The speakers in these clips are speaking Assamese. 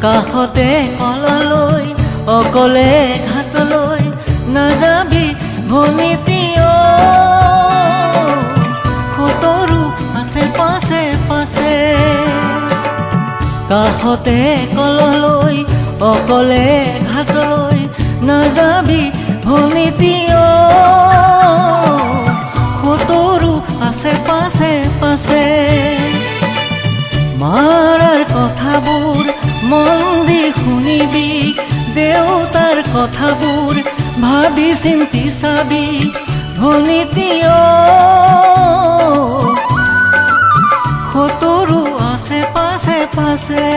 কাষতে কললৈ অকলে ঘাটলৈ নাযাবি ভনীতীয় সতৰু আছে পাছে পাছে কাষতে কললৈ অকলে ঘাটলৈ নাযাবি ভনীতীয় সতৰু আছে পাছে পাছে মাৰাৰ কথাবোৰ মন দি শুনিবি দেউতাৰ কথাবোৰ ভাবি চিন্তি চাবি ভনীতীয় সতৰু আছে পাছে পাছে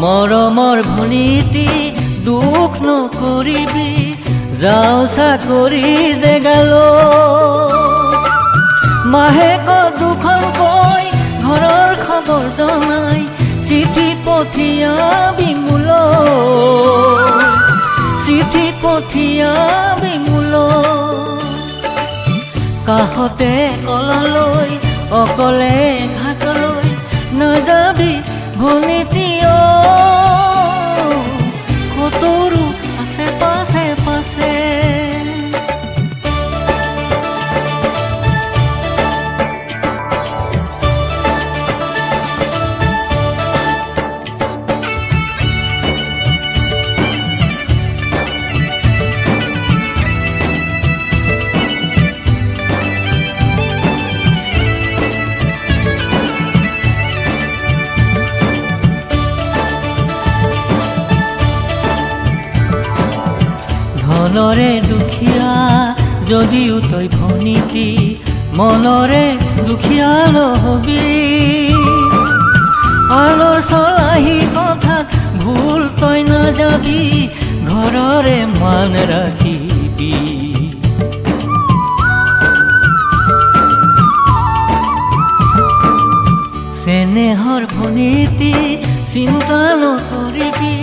মৰমৰ ভনীতি দুখ নকৰিবি যাওঁ চাকৰি জেগালৈ মাহেক দুখনকৈ ঘৰৰ খবৰ জনাই চিঠি পঠিয়াবি মোলৈ চিঠি পঠিয়াবি মোলৈ কাষতে কললৈ অকলে ঘাটলৈ নাযাবি ভনীতীয় সতৰু আছে পাছে পাছে মনৰে দুখীয়া যদিও তই ভনীতি মনৰে দুখীয়া নহবি আনৰ চলাহী কথাত ভুল তই নাযাবি ঘৰৰে মান ৰাখিবি চেনেহৰ ভনীতি চিন্তা নকৰিবি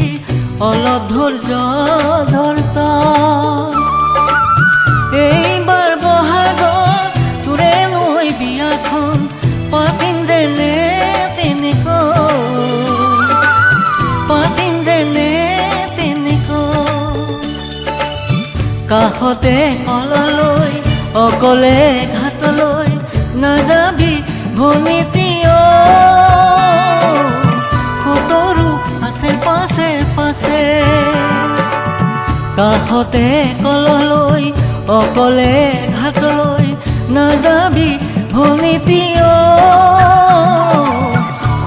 অলপ ধৈৰ্য ধৰতা এইবাৰ বহাগত তোৰে নৈ বিয়াখন পাতিম যেনে তেনেকৈ পাতিম যেনে তেনেকৈ কাষতে কললৈ অকলে ঘাটলৈ নাযাবি ভনীতীয় সতৰু আছে পাছে পাছে কাষতে কললৈ অকলে ঘাটলৈ নাযাবি ভনীতীয়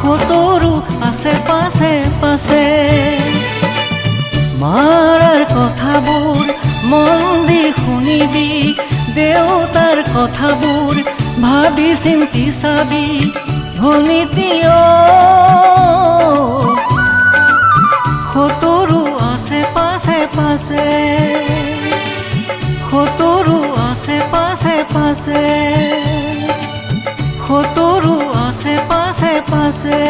সতৰু আছে পাছে পাছে মাৰাৰ কথাবোৰ মন দি শুনিবি দেউতাৰ কথাবোৰ ভাবি চিন্তি চাবি ভনীতীয় সতৰু আছে পাছে পাছে সতৰু আছে পাছে পাছে সতৰু আছে পাছে পাছে